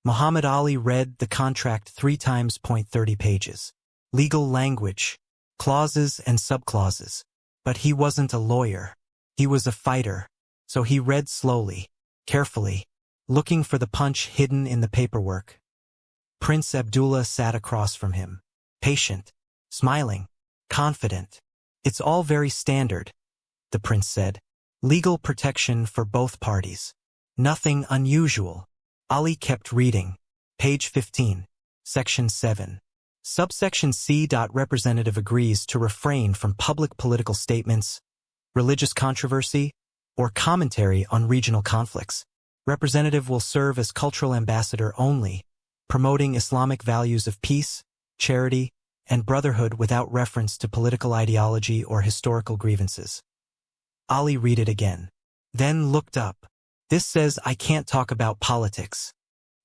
Muhammad Ali read the contract 3 times. 30 pages. Legal language, clauses and subclauses. But he wasn't a lawyer. He was a fighter. So he read slowly, carefully, looking for the punch hidden in the paperwork. Prince Abdullah sat across from him, patient, smiling, confident. "It's all very standard," the prince said. "Legal protection for both parties. Nothing unusual." Ali kept reading. Page 15. Section 7. Subsection C. Representative agrees to refrain from public political statements, religious controversy, or commentary on regional conflicts. Representative will serve as cultural ambassador only, promoting Islamic values of peace, charity, and brotherhood without reference to political ideology or historical grievances. Ali read it again, then looked up. "This says I can't talk about politics."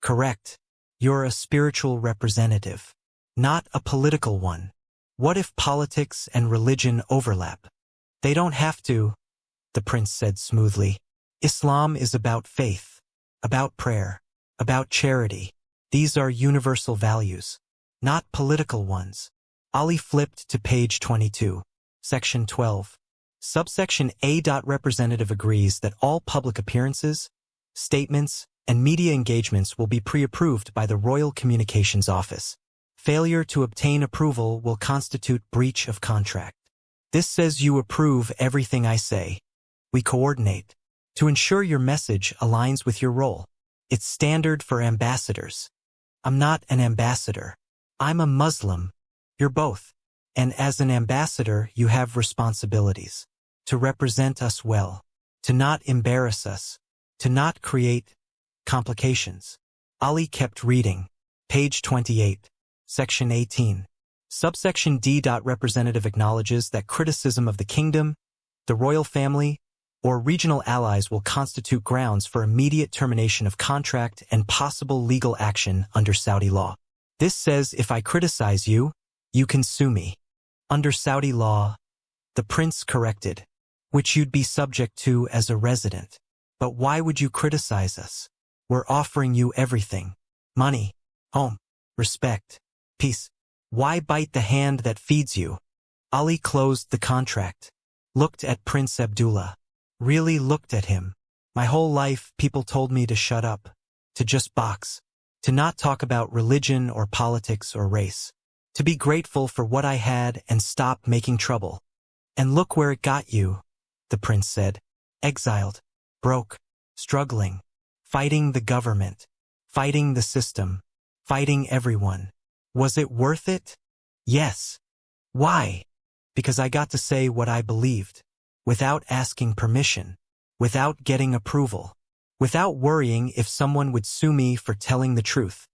"Correct. You're a spiritual representative, not a political one." "What if politics and religion overlap?" "They don't have to," the prince said smoothly. "Islam is about faith, about prayer, about charity. These are universal values, not political ones." Ali flipped to page 22. Section 12. Subsection A. Representative agrees that all public appearances, statements, and media engagements will be pre-approved by the Royal Communications Office. Failure to obtain approval will constitute breach of contract. "This says you approve everything I say. We coordinate to ensure your message aligns with your role. It's standard for ambassadors." "I'm not an ambassador. I'm a Muslim." "You're both. And as an ambassador, you have responsibilities. To represent us well. To not embarrass us. To not create complications." Ali kept reading. Page 28. Section 18. Subsection D. Representative acknowledges that criticism of the kingdom, the royal family, or regional allies will constitute grounds for immediate termination of contract and possible legal action under Saudi law. "This says if I criticize you, you can sue me." "Under Saudi law," the prince corrected, "which you'd be subject to as a resident." "But why would you criticize us? We're offering you everything. Money, home, respect, peace. Why bite the hand that feeds you?" Ali closed the contract, looked at Prince Abdullah, really looked at him. "My whole life people told me to shut up, to just box, to not talk about religion or politics or race, to be grateful for what I had and stop making trouble. And look where it got you," the prince said. "Exiled, broke, struggling, fighting the government, fighting the system, fighting everyone. Was it worth it? Yes. Why? Because I got to say what I believed, without asking permission, without getting approval, without worrying if someone would sue me for telling the truth.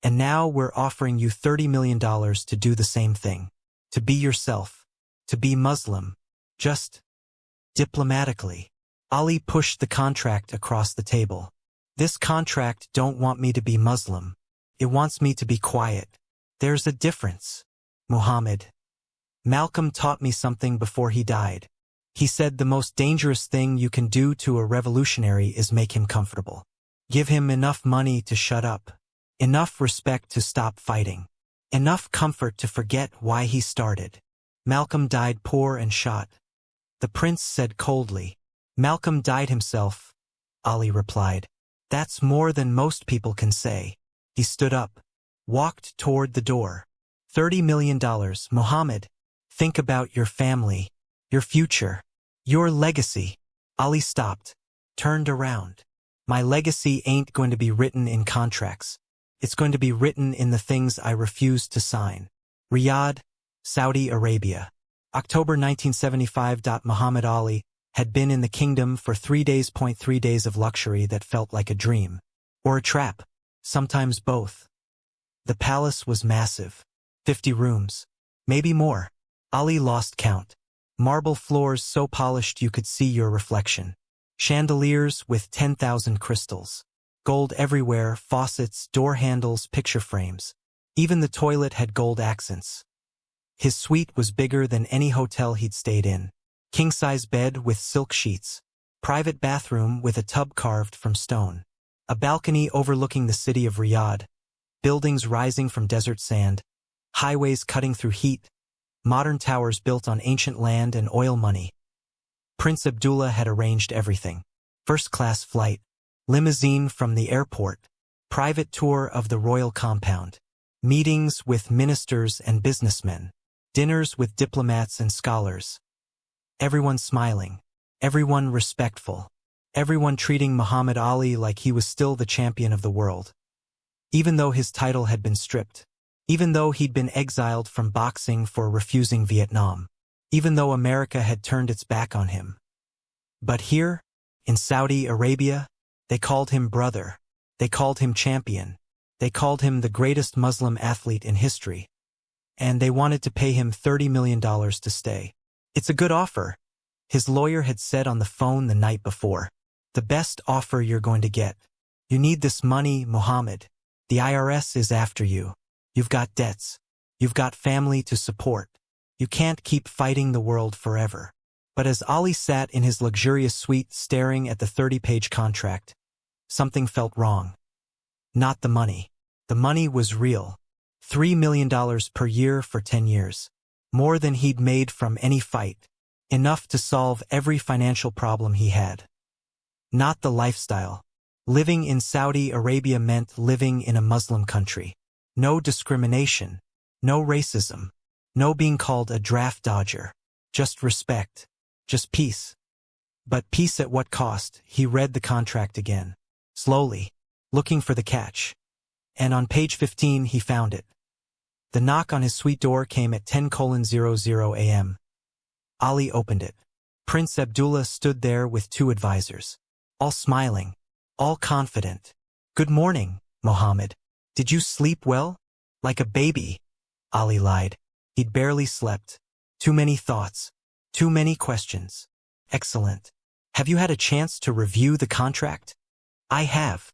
And now we're offering you $30 million to do the same thing, to be yourself, to be Muslim, just diplomatically." Ali pushed the contract across the table. "This contract don't want me to be Muslim. It wants me to be quiet. There's a difference. Muhammad. Malcolm taught me something before he died. He said the most dangerous thing you can do to a revolutionary is make him comfortable. Give him enough money to shut up, enough respect to stop fighting, enough comfort to forget why he started. Malcolm died poor and shot." The prince said coldly. "Malcolm died himself," Ali replied. "That's more than most people can say." He stood up, walked toward the door. $30 million, Muhammad. Think about your family, your future, your legacy." Ali stopped, turned around. "My legacy ain't going to be written in contracts. It's going to be written in the things I refuse to sign." Riyadh, Saudi Arabia. October 1975. Muhammad Ali had been in the kingdom for 3 days. 3 days of luxury that felt like a dream. Or a trap. Sometimes both. The palace was massive. 50 rooms. Maybe more. Ali lost count. Marble floors so polished you could see your reflection. Chandeliers with 10,000 crystals. Gold everywhere, faucets, door handles, picture frames. Even the toilet had gold accents. His suite was bigger than any hotel he'd stayed in. King-size bed with silk sheets. Private bathroom with a tub carved from stone. A balcony overlooking the city of Riyadh, buildings rising from desert sand, highways cutting through heat, modern towers built on ancient land and oil money. Prince Abdullah had arranged everything. First-class flight, limousine from the airport, private tour of the royal compound, meetings with ministers and businessmen, dinners with diplomats and scholars. Everyone smiling, everyone respectful, everyone treating Muhammad Ali like he was still the champion of the world. Even though his title had been stripped, even though he'd been exiled from boxing for refusing Vietnam, even though America had turned its back on him. But here, in Saudi Arabia, they called him brother, they called him champion, they called him the greatest Muslim athlete in history. And they wanted to pay him $30 million to stay. It's a good offer, his lawyer had said on the phone the night before. The best offer you're going to get. You need this money, Muhammad. The IRS is after you. You've got debts. You've got family to support. You can't keep fighting the world forever. But as Ali sat in his luxurious suite staring at the 30-page contract, something felt wrong. Not the money. The money was real. $3 million per year for 10 years. More than he'd made from any fight. Enough to solve every financial problem he had. Not the lifestyle. Living in Saudi Arabia meant living in a Muslim country. No discrimination. No racism. No being called a draft dodger. Just respect. Just peace. But peace at what cost? He read the contract again. Slowly. Looking for the catch. And on page 15 he found it. The knock on his suite door came at 10:00 a.m. Ali opened it. Prince Abdullah stood there with two advisors. All smiling. All confident. Good morning, Mohammed. Did you sleep well? Like a baby. Ali lied. He'd barely slept. Too many thoughts. Too many questions. Excellent. Have you had a chance to review the contract? I have.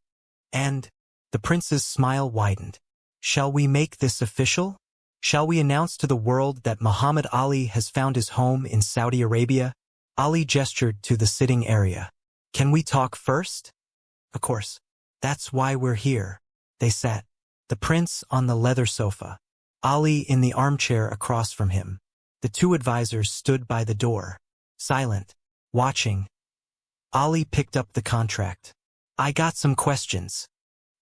And the prince's smile widened. Shall we make this official? Shall we announce to the world that Muhammad Ali has found his home in Saudi Arabia? Ali gestured to the sitting area. Can we talk first? Of course. That's why we're here. They sat. The prince on the leather sofa. Ali in the armchair across from him. The two advisors stood by the door. Silent. Watching. Ali picked up the contract. I got some questions.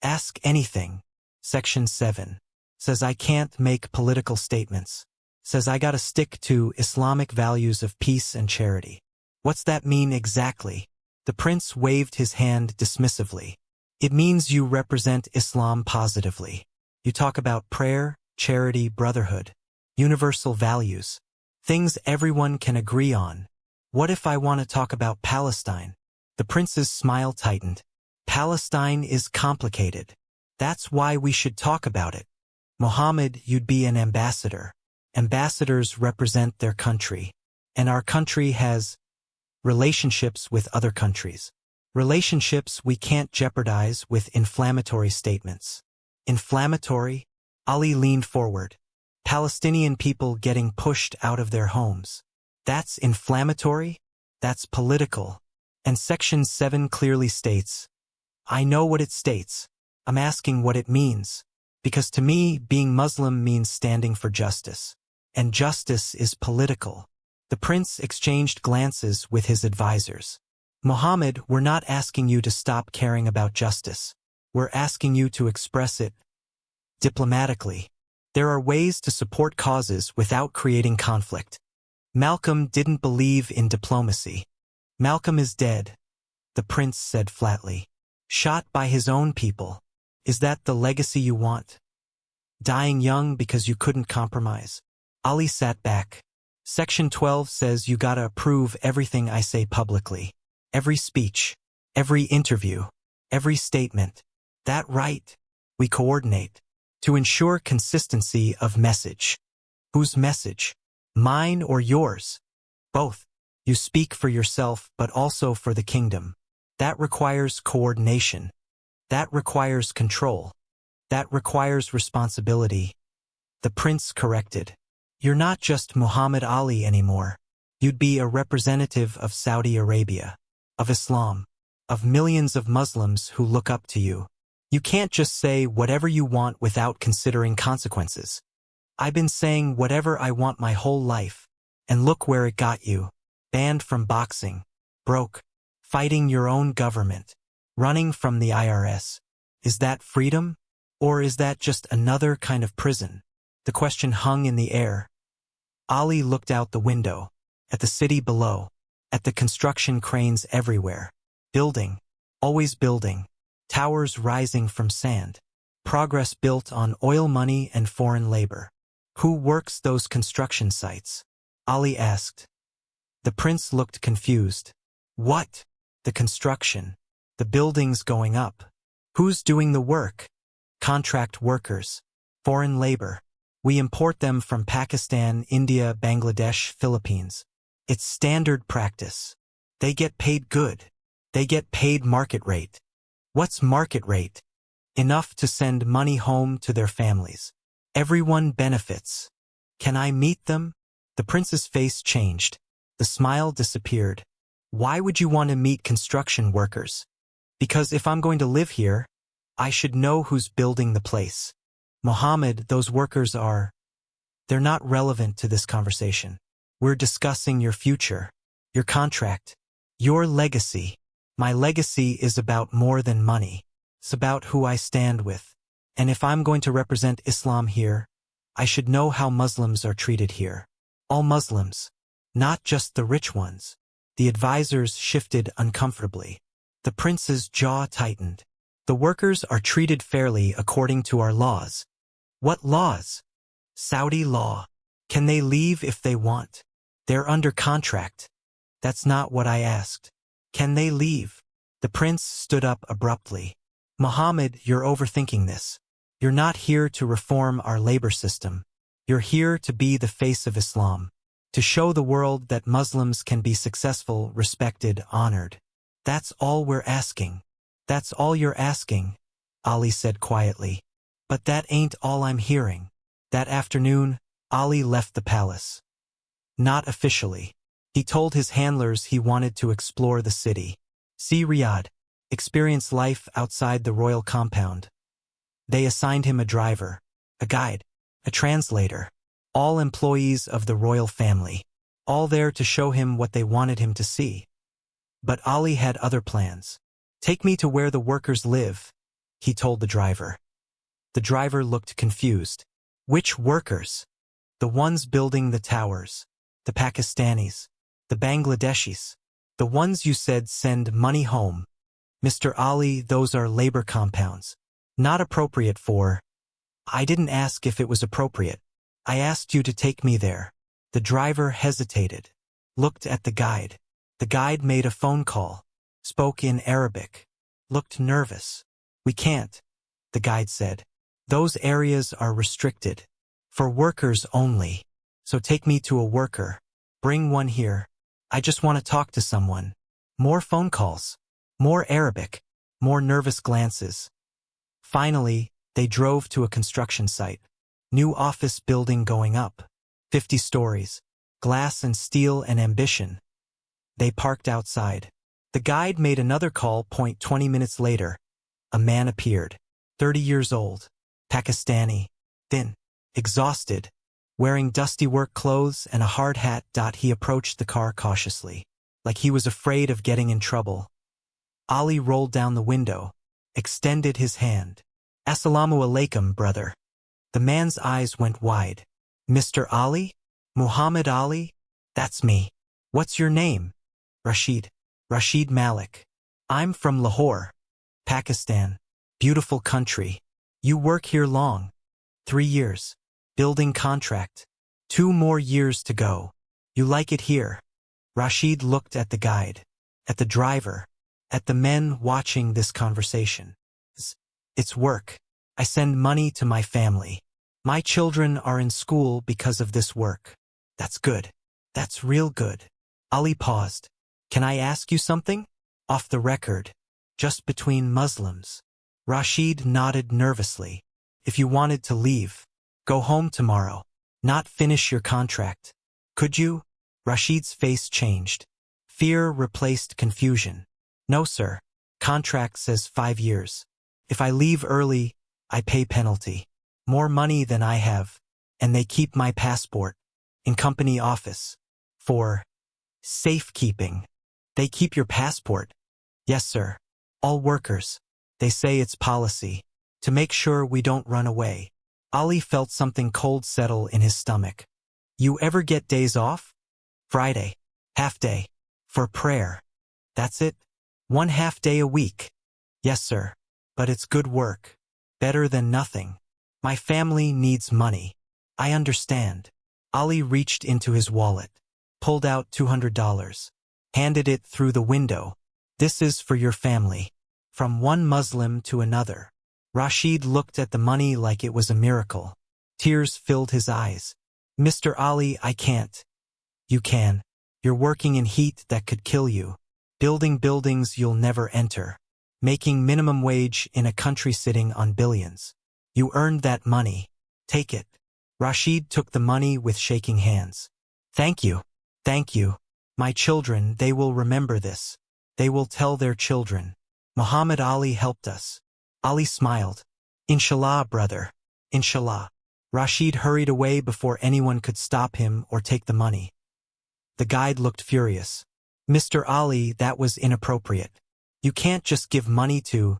Ask anything. Section 7. Says I can't make political statements. Says I gotta stick to Islamic values of peace and charity. What's that mean exactly? The prince waved his hand dismissively. It means you represent Islam positively. You talk about prayer, charity, brotherhood, universal values, things everyone can agree on. What if I want to talk about Palestine? The prince's smile tightened. Palestine is complicated. That's why we should talk about it. Mohammed, you'd be an ambassador. Ambassadors represent their country. And our country has relationships with other countries. Relationships we can't jeopardize with inflammatory statements. Inflammatory? Ali leaned forward. Palestinian people getting pushed out of their homes. That's inflammatory? That's political. And Section 7 clearly states. I know what it states. I'm asking what it means. Because to me, being Muslim means standing for justice. And justice is political. The prince exchanged glances with his advisors. Mohammed, we're not asking you to stop caring about justice. We're asking you to express it diplomatically. There are ways to support causes without creating conflict. Malcolm didn't believe in diplomacy. Malcolm is dead, the prince said flatly. Shot by his own people. Is that the legacy you want? Dying young because you couldn't compromise? Ali sat back. Section 12 says you gotta approve everything I say publicly. Every speech, every interview, every statement. That right? We coordinate. To ensure consistency of message. Whose message? Mine or yours? Both. You speak for yourself but also for the kingdom. That requires coordination. That requires control. That requires responsibility. The prince corrected. You're not just Muhammad Ali anymore. You'd be a representative of Saudi Arabia, of Islam. of millions of Muslims who look up to you. You can't just say whatever you want without considering consequences. I've been saying whatever I want my whole life, and look where it got you. Banned from boxing, broke, fighting your own government, running from the IRS. Is that freedom? Or is that just another kind of prison? The question hung in the air. Ali looked out the window, at the city below, at the construction cranes everywhere. Building, always building, towers rising from sand, progress built on oil money and foreign labor. Who works those construction sites? Ali asked. The prince looked confused. What? The construction. The buildings going up. Who's doing the work? Contract workers. Foreign labor. We import them from Pakistan, India, Bangladesh, Philippines. It's standard practice. They get paid good. They get paid market rate. What's market rate? Enough to send money home to their families. Everyone benefits. Can I meet them? The prince's face changed. The smile disappeared. Why would you want to meet construction workers? Because if I'm going to live here, I should know who's building the place. Mohammed, those workers are... They're not relevant to this conversation. We're discussing your future, your contract, your legacy. My legacy is about more than money. It's about who I stand with. And if I'm going to represent Islam here, I should know how Muslims are treated here. All Muslims, not just the rich ones. The advisors shifted uncomfortably. The prince's jaw tightened. The workers are treated fairly according to our laws. What laws? Saudi law. Can they leave if they want? They're under contract. That's not what I asked. Can they leave? The prince stood up abruptly. Mohammed, you're overthinking this. You're not here to reform our labor system. You're here to be the face of Islam, to show the world that Muslims can be successful, respected, honored. That's all we're asking. That's all you're asking, Ali said quietly. But that ain't all I'm hearing. That afternoon, Ali left the palace. Not officially. He told his handlers he wanted to explore the city. See Riyadh. Experience life outside the royal compound. They assigned him a driver, a guide, a translator, all employees of the royal family, all there to show him what they wanted him to see. But Ali had other plans. Take me to where the workers live, he told the driver. The driver looked confused. Which workers? The ones building the towers, the Pakistanis, the Bangladeshis, the ones you said send money home. Mr. Ali, those are labor compounds. Not appropriate for... I didn't ask if it was appropriate. I asked you to take me there. The driver hesitated, looked at the guide. The guide made a phone call, spoke in Arabic, looked nervous. We can't, the guide said. Those areas are restricted. For workers only. So take me to a worker. Bring one here. I just want to talk to someone. More phone calls. More Arabic. More nervous glances. Finally, they drove to a construction site. New office building going up. 50 stories. Glass and steel and ambition. They parked outside. The guide made another call. 20 minutes later, a man appeared. 30 years old. Pakistani. Thin. Exhausted. Wearing dusty work clothes and a hard hat. He approached the car cautiously, like he was afraid of getting in trouble. Ali rolled down the window, extended his hand. Assalamu alaikum, brother. The man's eyes went wide. Mr. Ali? Muhammad Ali? That's me. What's your name? Rashid. Rashid Malik. I'm from Lahore, Pakistan. Beautiful country. You work here long? 3 years. Building contract. 2 more years to go. You like it here? Rashid looked at the guide, at the driver, at the men watching this conversation. It's work. I send money to my family. My children are in school because of this work. That's good. That's real good. Ali paused. Can I ask you something? Off the record. Just between Muslims. Rashid nodded nervously. If you wanted to leave, go home tomorrow. Not finish your contract. Could you? Rashid's face changed. Fear replaced confusion. No, sir. Contract says 5 years. If I leave early, I pay penalty. More money than I have. And they keep my passport. In company office. For safekeeping. They keep your passport? Yes, sir. All workers. They say it's policy. To make sure we don't run away. Ali felt something cold settle in his stomach. You ever get days off? Friday. Half day. For prayer. That's it? 1 half day a week. Yes, sir. But it's good work. Better than nothing. My family needs money. I understand. Ali reached into his wallet. Pulled out $200. Handed it through the window. This is for your family. From one Muslim to another. Rashid looked at the money like it was a miracle. Tears filled his eyes. Mr. Ali, I can't. You can. You're working in heat that could kill you. Building buildings you'll never enter. Making minimum wage in a country sitting on billions. You earned that money. Take it. Rashid took the money with shaking hands. Thank you. Thank you. My children, they will remember this. They will tell their children. Muhammad Ali helped us. Ali smiled. Inshallah, brother. Inshallah. Rashid hurried away before anyone could stop him or take the money. The guide looked furious. Mr. Ali, that was inappropriate. You can't just give money to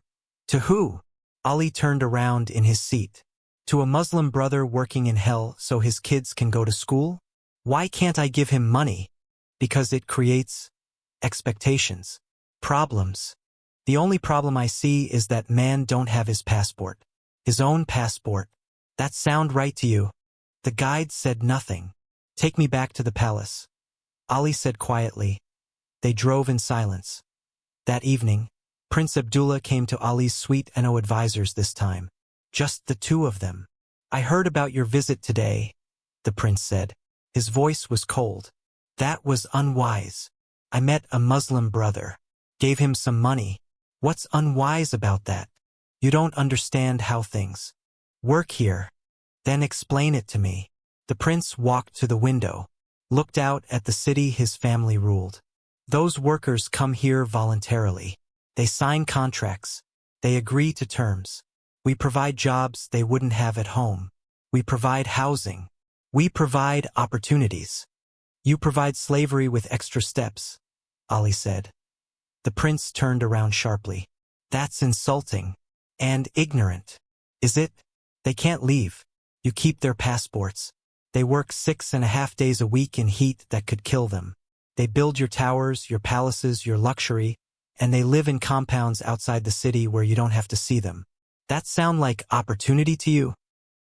who? Ali turned around in his seat. To a Muslim brother working in hell so his kids can go to school? Why can't I give him money? Because it creates expectations. Problems. The only problem I see is that man don't have his passport. His own passport. That sound right to you? The guide said nothing. Take me back to the palace. Ali said quietly. They drove in silence. That evening, Prince Abdullah came to Ali's suite and no advisors this time. Just the two of them. I heard about your visit today, the prince said. His voice was cold. That was unwise. I met a Muslim brother. Gave him some money. What's unwise about that? You don't understand how things work here. Then explain it to me. The prince walked to the window. Looked out at the city his family ruled. Those workers come here voluntarily. They sign contracts. They agree to terms. We provide jobs they wouldn't have at home. We provide housing. We provide opportunities. You provide slavery with extra steps, Ali said. The prince turned around sharply. That's insulting. And ignorant. Is it? They can't leave. You keep their passports. They work 6.5 days a week in heat that could kill them. They build your towers, your palaces, your luxury, and they live in compounds outside the city where you don't have to see them. That sound like opportunity to you?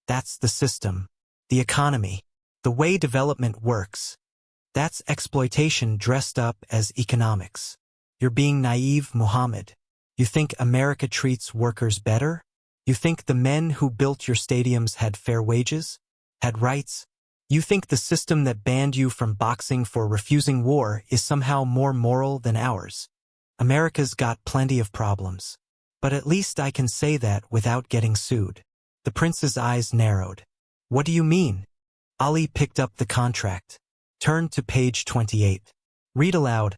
That's the system. The economy. The way development works. That's exploitation dressed up as economics. You're being naive, Muhammad. You think America treats workers better? You think the men who built your stadiums had fair wages? Had rights? You think the system that banned you from boxing for refusing war is somehow more moral than ours? America's got plenty of problems. But at least I can say that without getting sued. The prince's eyes narrowed. What do you mean? Ali picked up the contract. Turned to page 28. Read aloud.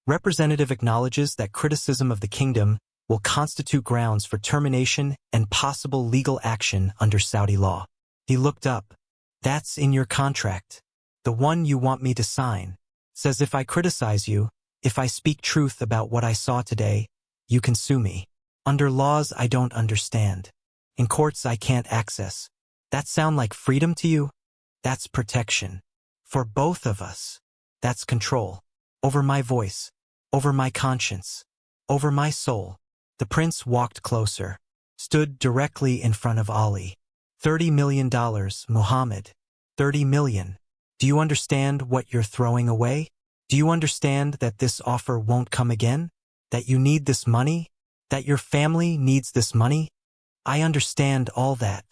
Representative acknowledges that criticism of the kingdom will constitute grounds for termination and possible legal action under Saudi law. He looked up. That's in your contract. The one you want me to sign. Says if I criticize you, if I speak truth about what I saw today, you can sue me. Under laws I don't understand. In courts I can't access. That sound like freedom to you? That's protection. For both of us. That's control. Over my voice. Over my conscience. Over my soul. The prince walked closer. Stood directly in front of Ali. $30 million, Muhammad. 30 million. Do you understand what you're throwing away? Do you understand that this offer won't come again? That you need this money? That your family needs this money? I understand all that.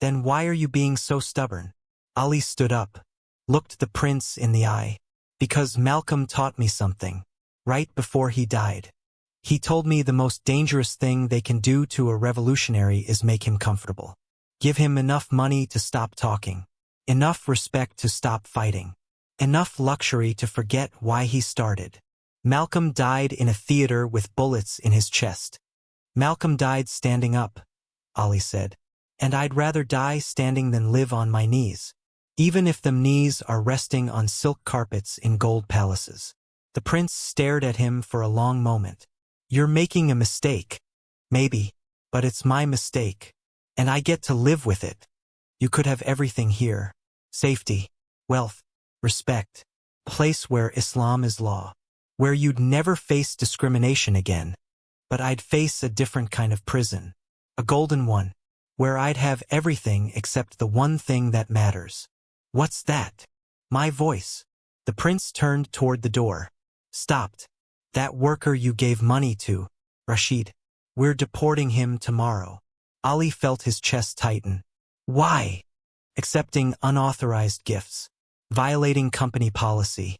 Then why are you being so stubborn? Ali stood up. Looked the prince in the eye. Because Malcolm taught me something. Right before he died. He told me the most dangerous thing they can do to a revolutionary is make him comfortable. Give him enough money to stop talking. Enough respect to stop fighting. Enough luxury to forget why he started. Malcolm died in a theater with bullets in his chest. Malcolm died standing up, Ali said. And I'd rather die standing than live on my knees, even if them knees are resting on silk carpets in gold palaces. The prince stared at him for a long moment. You're making a mistake. Maybe, but it's my mistake. And I get to live with it. You could have everything here. Safety, wealth, respect. A place where Islam is law. Where you'd never face discrimination again. But I'd face a different kind of prison. A golden one. Where I'd have everything except the one thing that matters. What's that? My voice. The prince turned toward the door. Stopped. That worker you gave money to, Rashid. We're deporting him tomorrow. Ali felt his chest tighten. Why? Accepting unauthorized gifts. Violating company policy.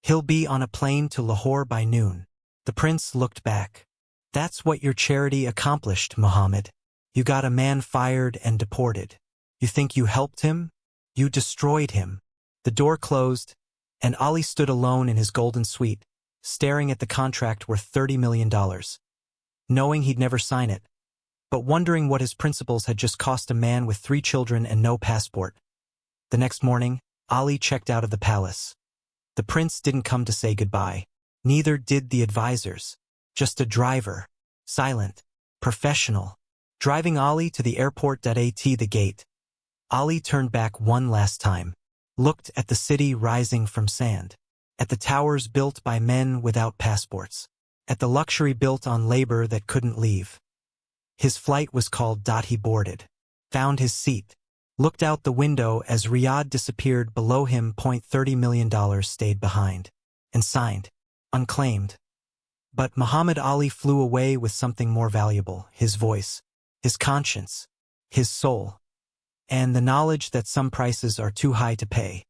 He'll be on a plane to Lahore by noon. The prince looked back. That's what your charity accomplished, Muhammad. You got a man fired and deported. You think you helped him? You destroyed him. The door closed, and Ali stood alone in his golden suite, staring at the contract worth $30 million, knowing he'd never sign it, but wondering what his principles had just cost a man with 3 children and no passport. The next morning, Ali checked out of the palace. The prince didn't come to say goodbye. Neither did the advisors. Just a driver, silent, professional, driving Ali to the airport. At the gate, Ali turned back one last time, looked at the city rising from sand, at the towers built by men without passports, at the luxury built on labor that couldn't leave. His flight was called. He boarded, found his seat, looked out the window as Riyadh disappeared below him. $30 million stayed behind, and signed, unclaimed. But Muhammad Ali flew away with something more valuable, his voice, his conscience, his soul, and the knowledge that some prices are too high to pay.